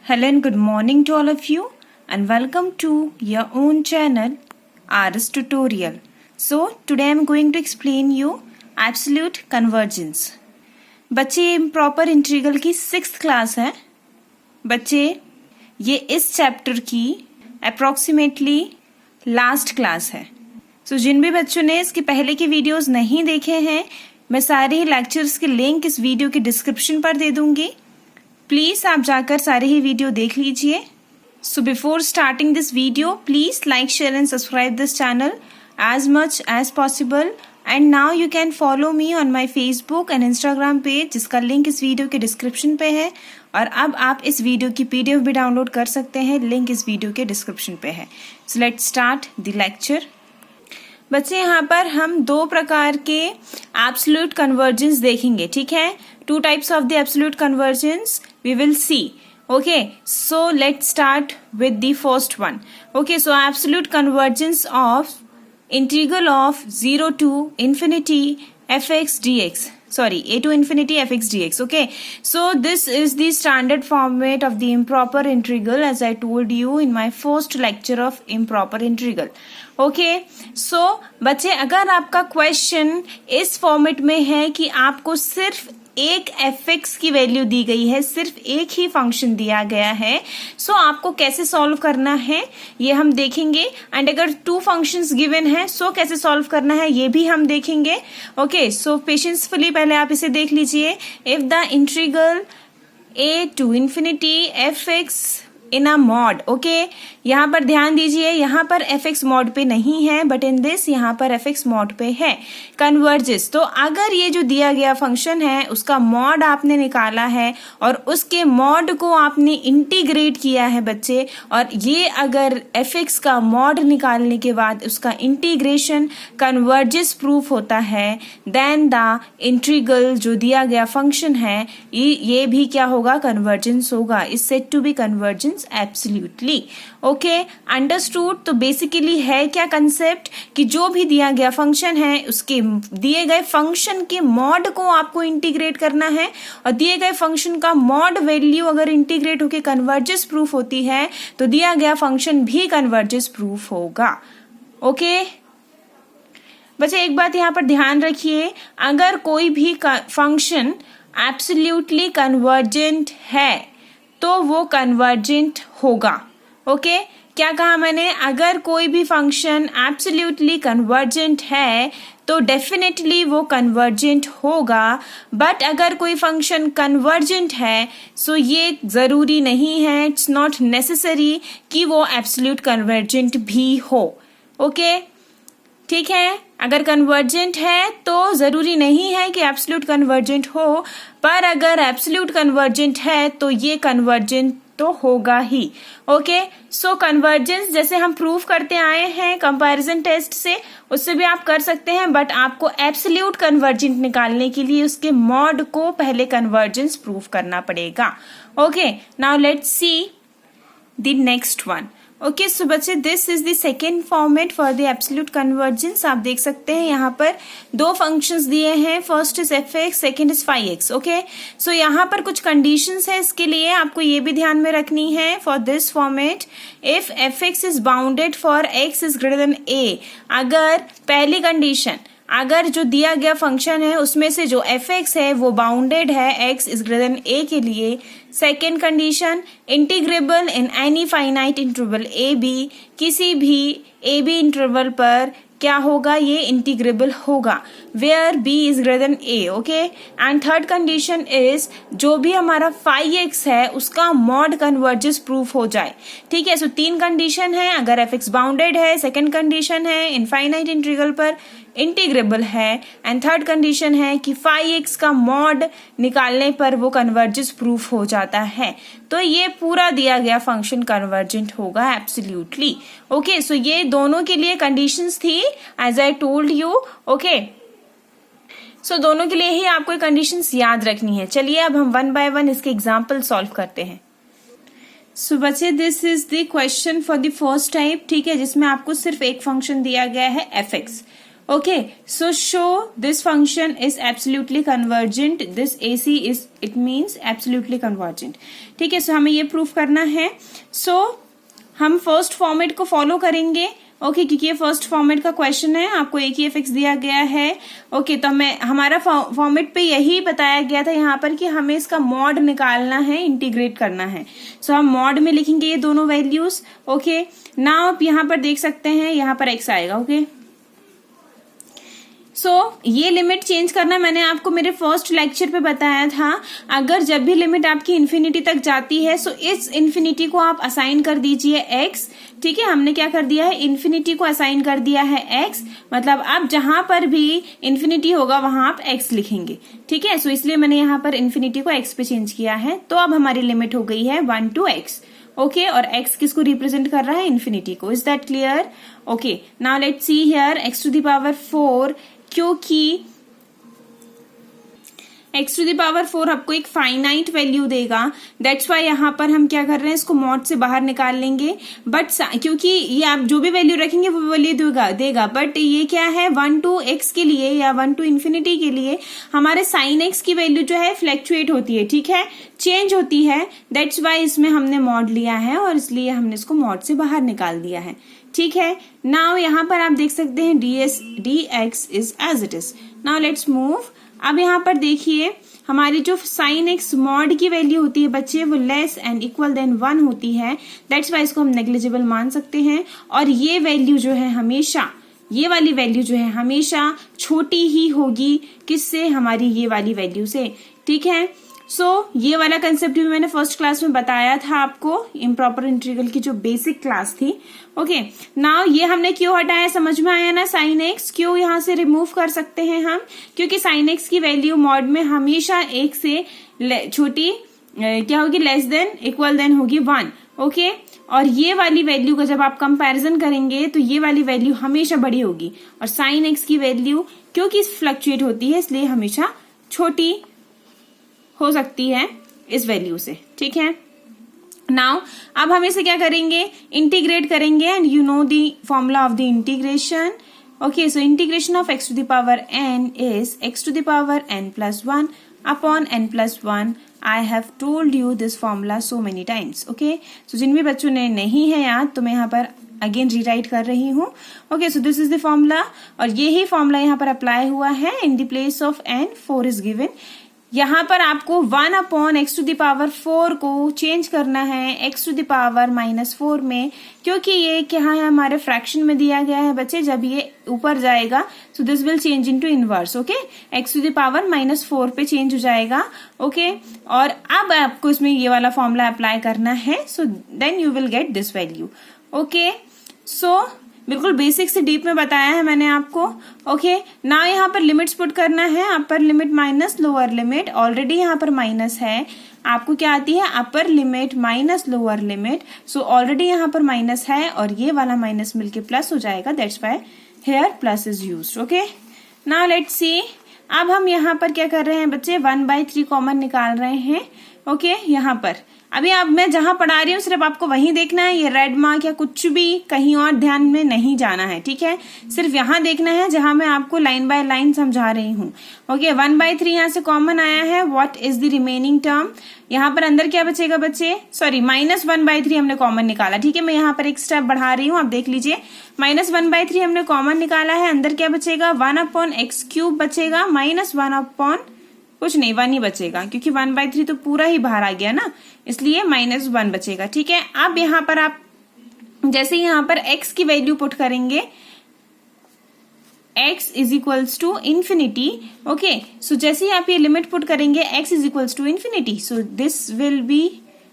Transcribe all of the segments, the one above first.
Hello and good morning to all of you and welcome to your own channel RS Tutorial. So today I am going to explain you absolute convergence. बच्चे ये improper integral की 6th class है. बच्चे ये इस chapter की approximately last class है. सो जिन भी बच्चों ने इसके पहले के वीडियोस नहीं देखे हैं, मैं सारे ही लेक्चर्स के लिंक इस वीडियो के डिस्क्रिप्शन पर दे दूंगी. प्लीज आप जाकर सारे ही वीडियो देख लीजिए. So before starting this video, please like, share and subscribe this channel as much as possible. And now you can follow me on my Facebook and Instagram page, जिसका link इस video के description पे है. और अब आप इस video की PDF भी डाउनलोड कर सकते हैं, लिंक इस वीडियो के डिस्क्रिप्शन पे है. So let's start the lecture. बच्चे यहाँ पर हम दो प्रकार के एब्सोल्यूट कन्वर्जेंस देखेंगे. ठीक है, two types of the absolute convergence we will see. Okay, so let's start with the first one. Okay, so absolute convergence of integral of 0 to infinity fx dx. Sorry, a to infinity fx dx. Okay, so this is the standard format of the improper integral, as I told you in my first lecture of improper integral. Okay, so बच्चे अगर आपका question इस format में है कि आपको सिर्फ एक fx की वैल्यू दी गई है, सिर्फ एक ही फंक्शन दिया गया है, सो आपको कैसे सॉल्व करना है ये हम देखेंगे. एंड अगर टू फंक्शंस गिवन है, सो कैसे सॉल्व करना है ये भी हम देखेंगे. ओके, सो पेशेंसफुली पहले आप इसे देख लीजिए. If the integral a to infinity fx in a mod. Okay, यहाँ पर ध्यान दीजिए, यहाँ पर fx मॉड पे नहीं है, बट इन दिस यहाँ पर fx मॉड पे है. कन्वर्जेस, तो अगर ये जो दिया गया फंक्शन है उसका मॉड आपने निकाला है और उसके मॉड को आपने इंटीग्रेट किया है बच्चे, और ये अगर fx का मॉड निकालने के बाद उसका इंटीग्रेशन कन्वर्जेस प्रूफ होता है, देन द इंटीग्रल जो दिया गया फंक्शन है ये भी क्या होगा, कन्वर्जेंस होगा. Is said to be convergence absolutely. Okay, understood. तो बेसिकली है क्या कंसेप्ट कि जो भी दिया गया फंक्शन है उसके दिए गए फंक्शन के मॉड को आपको इंटीग्रेट करना है, और दिए गए फंक्शन का मॉड वैल्यू अगर इंटीग्रेट होकर कन्वर्जेंस प्रूफ होती है तो दिया गया फंक्शन भी कन्वर्जेंस प्रूफ होगा. ओके बच्चे, एक बात यहाँ पर ध्यान रखिए, अगर कोई भी फंक्शन एब्सोल्युटली कन्वर्जेंट है तो वो कन्वर्जेंट होगा. ओके, क्या कहा मैंने, अगर कोई भी फंक्शन एब्सोल्युटली कन्वर्जेंट है तो डेफिनेटली वो कन्वर्जेंट होगा. बट अगर कोई फंक्शन कन्वर्जेंट है सो ये जरूरी नहीं है, इट्स नॉट नेसेसरी कि वो एब्सोल्यूट कन्वर्जेंट भी हो. ओके, ठीक है, अगर कन्वर्जेंट है तो जरूरी नहीं है कि एब्सोल्यूट कन्वर्जेंट हो, पर अगर एब्सोल्यूट कन्वर्जेंट है तो ये कन्वर्जेंट तो होगा ही. ओके, सो कन्वर्जेंस जैसे हम प्रूफ करते आए हैं कंपैरिजन टेस्ट से, उससे भी आप कर सकते हैं, बट आपको एब्सोल्यूट कन्वर्जेंट निकालने के लिए उसके मॉड को पहले कन्वर्जेंस प्रूफ करना पड़ेगा. Okay, now let's see the next one. Okay, so बच्चे this is the second format for the absolute convergence. आप देख सकते हैं यहाँ पर दो फंक्शंस दिए हैं, first is fx, second is phi-x. Okay, so यहाँ पर कुछ कंडीशंस है, इसके लिए आपको ये भी ध्यान में रखनी है. For this format, if fx is bounded for x is greater than a, अगर पहली कंडीशन, अगर जो दिया गया फंक्शन है उसमें से जो fx है वो बाउंडेड है x is greater than a के लिए. Second condition, integrable in any finite interval a b, किसी भी ए बी इंटरवल पर क्या होगा, ये इंटीग्रेबल होगा, where b is greater than a. Okay, and third condition is जो भी हमारा phi-x है उसका मॉड कन्वर्जेंस प्रूफ हो जाए. ठीक है, सो तीन कंडीशन है, अगर fx बाउंडेड है, सेकंड कंडीशन है इनफाइनाइट इंटीग्रल पर इंटीग्रेबल है, एंड थर्ड कंडीशन है कि phi-x का मॉड निकालने पर वो कन्वर्जेंस प्रूफ हो जाता है. तो ये पूरा दिया गया फंक्शन कन्वर्जेंट होगा एब्सोल्युटली. ओके, सो ये दोनों के लिए कंडीशंस थी as I told you. Okay, so दोनों के लिए ही आपको कंडीशंस याद रखनी है. चलिए अब हम वन बाय वन इसके एग्जाम्पल सॉल्व करते हैं. सो बच्चे this is the question for the first type. ठीक है, जिसमें आपको सिर्फ एक फंक्शन दिया गया है fx. Okay, so show this function is absolutely convergent, this AC is, it means absolutely convergent. ठीक है, सो हमें ये प्रूफ करना है. सो हम फर्स्ट फॉर्मेट को फॉलो करेंगे. ओके, क्योंकि ये फर्स्ट फॉर्मेट का क्वेश्चन है, आपको एक ही एफ दिया गया है. ओके, तो हमें हमारा फॉर्मेट पे यही बताया गया था यहाँ पर कि हमें इसका मॉड निकालना है, इंटीग्रेट करना है. सो हम मॉड में लिखेंगे ये दोनों वैल्यूज. ओके, नाउ आप यहाँ पर देख सकते हैं, यहाँ पर एक्स आएगा. ओके, सो ये लिमिट चेंज करना मैंने आपको मेरे फर्स्ट लेक्चर पे बताया था. अगर जब भी लिमिट आपकी इन्फिनिटी तक जाती है, सो इस इन्फिनिटी को आप असाइन कर दीजिए एक्स. ठीक है, हमने क्या कर दिया है, इन्फिनिटी को असाइन कर दिया है एक्स. मतलब आप जहां पर भी इन्फिनिटी होगा वहां आप एक्स लिखेंगे. ठीक है, सो इसलिए मैंने यहाँ पर इन्फिनिटी को एक्स पे चेंज किया है. तो अब हमारी लिमिट हो गई है 1 to x. ओके, और x किसको रिप्रेजेंट कर रहा है, इन्फिनिटी को. Is that clear? Okay, now let's see here x to the power 4, क्योंकि x to the power 4 आपको एक फाइनाइट वैल्यू देगा. दैट्स वाई यहाँ पर हम क्या कर रहे हैं, इसको मॉड से बाहर निकाल लेंगे. बट क्योंकि ये आप जो भी वैल्यू रखेंगे वो वैल्यू देगा. बट ये क्या है, 1 to x के लिए या 1 to इन्फिनिटी के लिए हमारे साइन x की वैल्यू जो है फ्लैक्चुएट होती है. ठीक है, चेंज होती है. दैट्स वाई इसमें हमने मॉड लिया है और इसलिए हमने इसको मॉड से बाहर निकाल दिया है. ठीक है, नाउ यहाँ पर आप देख सकते हैं dx is as it is. Now let's move. अब यहाँ पर देखिए, हमारी जो साइन एक्स मॉड की वैल्यू होती है बच्चे, वो लेस एंड इक्वल देन 1 होती है. दैट्स वाई इसको हम नेग्लिजिबल मान सकते हैं. और ये वैल्यू जो है हमेशा, ये वाली वैल्यू जो है हमेशा छोटी ही होगी किससे, हमारी ये वाली वैल्यू से. ठीक है, सो ये वाला कंसेप्ट भी मैंने फर्स्ट क्लास में बताया था आपको, इम्प्रॉपर इंटीग्रल की जो बेसिक क्लास थी. ओके, नाउ ये हमने क्यों हटाया, समझ में आया ना. साइन एक्स क्यों यहाँ से रिमूव कर सकते हैं हम, क्योंकि साइन एक्स की वैल्यू मॉड में हमेशा एक से छोटी क्या होगी, लेस देन इक्वल देन होगी 1. ओके, और ये वाली वैल्यू का जब आप कंपैरिजन करेंगे तो ये वाली वैल्यू हमेशा बड़ी होगी. और साइन एक्स की वैल्यू क्योंकि फ्लक्चुएट होती है इसलिए हमेशा छोटी हो सकती है इस वैल्यू से. ठीक है, नाउ अब हम इसे क्या करेंगे, इंटीग्रेट करेंगे. And you know the formula of the integration. Okay, so integration of x to the power n is x to the power n plus 1 upon n plus 1. I have told you this formula so many times. Okay, so जिन भी बच्चों ने नहीं है याद, तो मैं यहाँ पर अगेन रीराइट कर रही हूँ. Okay, so this is the formula और यही फॉर्मूला यहाँ पर अप्लाई हुआ है. In the place of n 4 is given. यहाँ पर आपको 1 upon x to the power 4 को चेंज करना है x to the power -4 में, क्योंकि ये क्या है, हमारे फ्रैक्शन में दिया गया है बच्चे. जब ये ऊपर जाएगा सो this will change into inverse. Okay, x to the power -4 पे चेंज हो जाएगा. ओके, और अब आपको इसमें ये वाला फॉर्मूला अप्लाई करना है. So then you will get this value. Okay, so बिल्कुल बेसिक से डीप में बताया है मैंने आपको. ओके, ना यहाँ पर लिमिट्स पुट करना है, upper limit minus lower limit. Already यहाँ पर माइनस है, आपको क्या आती है, upper limit minus lower limit. So already यहाँ पर माइनस है और ये वाला माइनस मिलके प्लस हो जाएगा. That's why here plus is used. Okay, now let's सी. अब हम यहाँ पर क्या कर रहे हैं बच्चे, 1/3 कॉमन निकाल रहे हैं. ओके, यहाँ पर अभी अब मैं जहां पढ़ा रही हूँ सिर्फ आपको वहीं देखना है. ये रेड मार्क या कुछ भी कहीं और ध्यान में नहीं जाना है. ठीक है, सिर्फ यहाँ देखना है जहां मैं आपको लाइन बाय लाइन समझा रही हूँ. ओके, 1/3 यहाँ से कॉमन आया है. What is the remaining term, यहाँ पर अंदर क्या बचेगा बच्चे, सॉरी -1/3 हमने कॉमन निकाला. ठीक है, मैं यहाँ पर एक स्टेप बढ़ा रही हूँ, आप देख लीजिए. -1/3 हमने कॉमन निकाला है, अंदर क्या बचेगा, 1/x³ बचेगा, -1 अपॉन कुछ नहीं, 1 ही बचेगा, क्योंकि 1/3 तो पूरा ही बाहर आ गया ना, इसलिए -1 बचेगा. ठीक है, अब यहाँ पर आप जैसे यहाँ पर x की वैल्यू पुट करेंगे, x is equals to infinity. Okay, so जैसे ही आप ये लिमिट पुट करेंगे x is equals to infinity, so this will be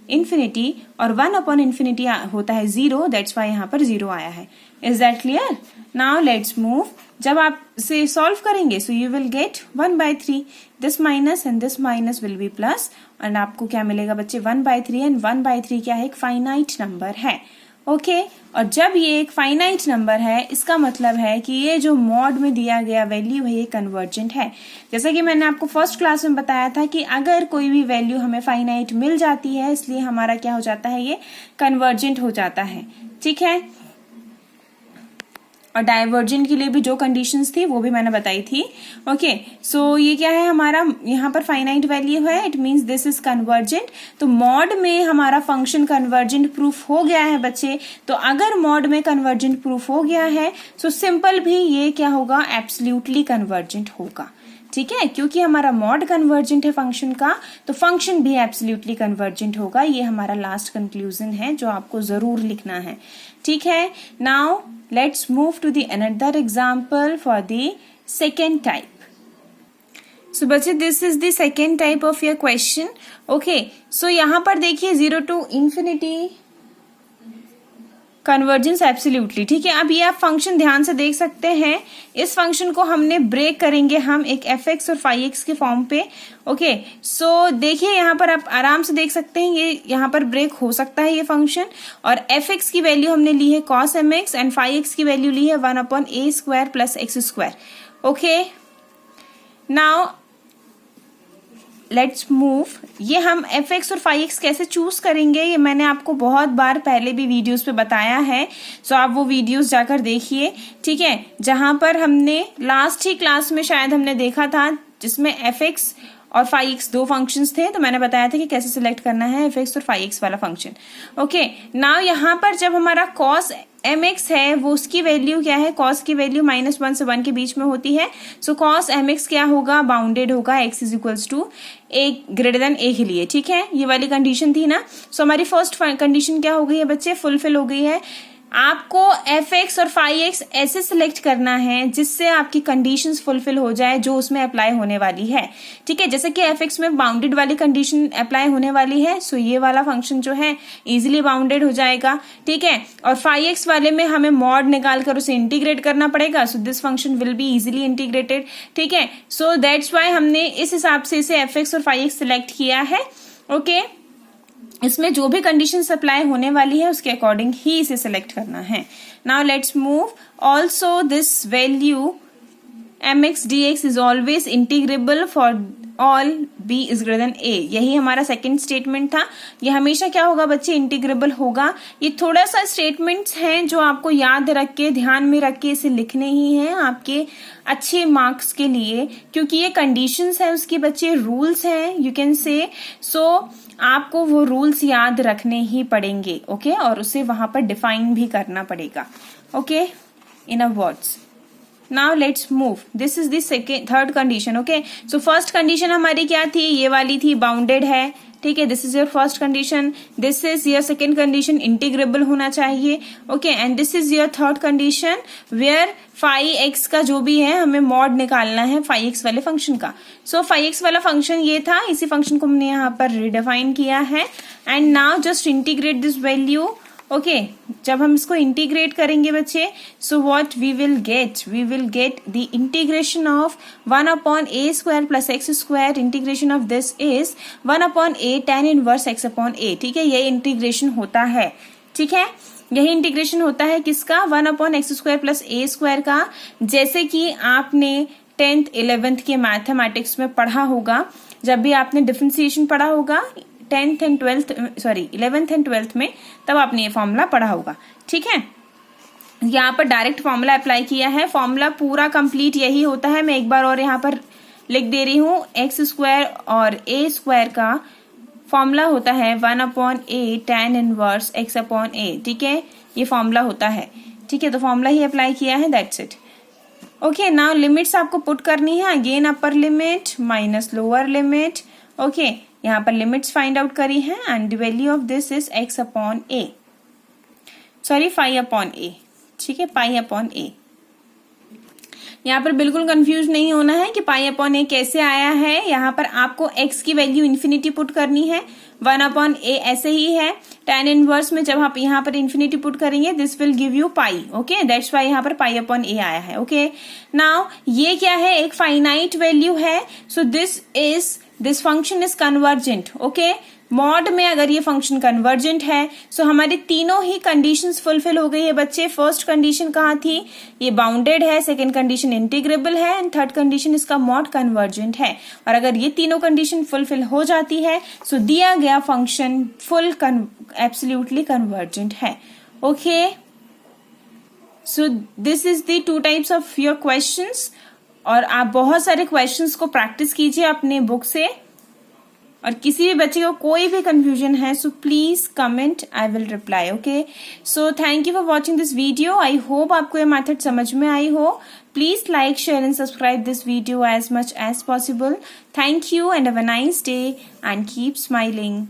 infinity और 1 अपॉन इन्फिनिटी होता है 0. दैट्स वाई यहाँ पर 0 आया है. Is that clear? Now let's move. जब आप से सॉल्व करेंगे so you will gate 1/3. This minus and this minus will be plus. And आपको क्या मिलेगा बच्चे, 1/3. एंड 1/3 क्या है, एक फाइनाइट नंबर है. ओके, और जब ये एक फाइनाइट नंबर है इसका मतलब है कि ये जो मॉड में दिया गया वैल्यू है ये कन्वर्जेंट है. जैसा कि मैंने आपको फर्स्ट क्लास में बताया था कि अगर कोई भी वैल्यू हमें फाइनाइट मिल जाती है इसलिए हमारा क्या हो जाता है, ये कन्वर्जेंट हो जाता है. ठीक है, और डाइवर्जेंट के लिए भी जो कंडीशंस थी वो भी मैंने बताई थी। ओके, सो ये क्या है हमारा, यहाँ पर फाइनाइट वैल्यू है, it means this is convergent. तो मॉड में हमारा फंक्शन कन्वर्जेंट प्रूफ हो गया है बच्चे। तो अगर मॉड में कन्वर्जेंट प्रूफ हो गया है सो सिंपल भी ये क्या होगा, एब्सोल्युटली कन्वर्जेंट होगा। ठीक है, क्योंकि हमारा मॉड कन्वर्जेंट है फंक्शन का, तो फंक्शन भी एब्सोल्युटली कन्वर्जेंट होगा। ये हमारा लास्ट कंक्लूजन है जो आपको जरूर लिखना है। ठीक है, now let's move to the another example for the second type. So बच्चे this is the second type of your question. Okay, so यहां पर देखिए 0 to infinity कन्वर्जेंस एब्सोल्युटली। ठीक है, अब ये आप फंक्शन ध्यान से देख सकते हैं। इस फंक्शन को हमने ब्रेक करेंगे हम एक fx और phi-x के फॉर्म पे। ओके, सो देखिए यहाँ पर आप आराम से देख सकते हैं ये यहाँ पर ब्रेक हो सकता है ये फंक्शन। और fx की वैल्यू हमने ली है cos mx एंड phi-x की वैल्यू ली है 1/a² plus x²। Okay, now let's move. ये हम fx और phi-x कैसे चूज करेंगे ये मैंने आपको बहुत बार पहले भी वीडियोस पे बताया है। सो आप वो वीडियोस जाकर देखिए। ठीक है, जहां पर हमने लास्ट ही क्लास में शायद हमने देखा था जिसमें fx और phi-x दो फंक्शंस थे, तो मैंने बताया था कि कैसे सिलेक्ट करना है fx और phi-x वाला फंक्शन। ओके, नाउ यहाँ पर जब हमारा cos mx है वो उसकी वैल्यू क्या है, cos की वैल्यू -1 से 1 के बीच में होती है। सो cos mx क्या होगा, बाउंडेड होगा x is equals to a greater than a के लिए। ठीक है, ये वाली कंडीशन थी ना। सो हमारी फर्स्ट कंडीशन क्या हो गई है बच्चे, फुलफिल हो गई है। आपको fx और phi-x ऐसे सिलेक्ट करना है जिससे आपकी कंडीशंस फुलफिल हो जाए जो उसमें अप्लाई होने वाली है। ठीक है, जैसे कि fx में बाउंडेड वाली कंडीशन अप्लाई होने वाली है, सो ये वाला फंक्शन जो है इजीली बाउंडेड हो जाएगा। ठीक है, और phi-x वाले में हमें मॉड निकाल कर उसे इंटीग्रेट करना पड़ेगा, so this function will be easily integrated. ठीक है, सो दैट्स वाई हमने इस हिसाब से इसे fx और phi-x सिलेक्ट किया है। ओके, इसमें जो भी कंडीशन अप्लाई होने वाली है उसके अकॉर्डिंग ही इसे सिलेक्ट करना है। Now let's move. Also this value mx dx is always integrable for all b is greater than a। यही हमारा सेकंड स्टेटमेंट था। ये हमेशा क्या होगा बच्चे, इंटीग्रेबल होगा। ये थोड़ा सा स्टेटमेंट्स हैं जो आपको याद रख के ध्यान में रख के इसे लिखने ही हैं आपके अच्छे मार्क्स के लिए, क्योंकि ये कंडीशंस है उसके बच्चे, रूल्स हैं यू कैन से। सो आपको वो रूल्स याद रखने ही पड़ेंगे। ओके, और उसे वहां पर डिफाइन भी करना पड़ेगा। Okay, in a words. Now let's move. This is the third condition. Okay, so first condition हमारी क्या थी, ये वाली थी, बाउंडेड है। ठीक है, this is your first condition. This is your second condition, integrable होना चाहिए। Okay, and this is your third condition where phi-x का जो भी है हमें मॉड निकालना है phi-x वाले फंक्शन का। सो phi-x वाला फंक्शन ये था, इसी फंक्शन को हमने यहाँ पर रिडिफाइन किया है। And now just integrate this value. Okay, जब हम इसको इंटीग्रेट करेंगे बच्चे, so what we will get the integration of 1/a² plus x²। Integration of this is 1/a tan inverse x/a। ठीक है, ये इंटीग्रेशन होता है। ठीक है, यही इंटीग्रेशन होता है किसका, 1/x² प्लस a² का। जैसे कि आपने 10th 11th के मैथमेटिक्स में पढ़ा होगा, जब भी आपने डिफरेंशिएशन पढ़ा होगा 11th एंड 12th में, तब आपने ये फॉर्मूला पढ़ा होगा। ठीक है, यहाँ पर डायरेक्ट फॉर्मूला अप्लाई किया है। फॉर्मूला पूरा कंप्लीट यही होता है। मैं एक बार और यहाँ पर लिख दे रही हूँ, x² और a² का फॉर्मूला होता है 1/a tan इनवर्स x/a। ठीक है, ये फॉर्मूला होता है। ठीक है, तो फॉर्मूला ही अप्लाई किया है, that's it. Okay, now limits आपको पुट करनी है। Again upper limit minus lower limit. Okay, यहाँ पर लिमिट्स फाइंड आउट करी है and the value of this is x/a, sorry phi/a। ठीक है, phi/a। यहाँ पर बिल्कुल कंफ्यूज नहीं होना है कि π/a कैसे आया है। यहाँ पर आपको x की वैल्यू इन्फिनिटी पुट करनी है, 1/a ऐसे ही है। tan इनवर्स में जब आप यहाँ पर इन्फिनिटी पुट करेंगे this will give you pi. Okay, that's why यहाँ पर π/a आया है। ओके, नाउ ये क्या है, एक फाइनाइट वैल्यू है। So this function is convergent. Okay, mod में अगर ये फंक्शन कन्वर्जेंट है सो हमारी तीनों ही कंडीशंस फुलफिल हो गई है बच्चे। फर्स्ट कंडीशन कहाँ थी, ये बाउंडेड है, सेकंड कंडीशन इंटीग्रेबल है एंड थर्ड कंडीशन इसका मॉड कन्वर्जेंट है। और अगर ये तीनों कंडीशन फुलफिल हो जाती है सो दिया गया फंक्शन फुल एब्सोल्युटली कन्वर्जेंट है। Okay, so this is the 2 types of your questions, और आप बहुत सारे क्वेश्चंस को प्रैक्टिस कीजिए अपने बुक से। और किसी भी बच्चे को कोई भी कंफ्यूजन है, so please comment, I will reply. Okay, so thank you for watching this video. I hope आपको ये मेथड समझ में आई हो। Please like, share and subscribe this video as much as possible. Thank you and have a nice day and keep smiling.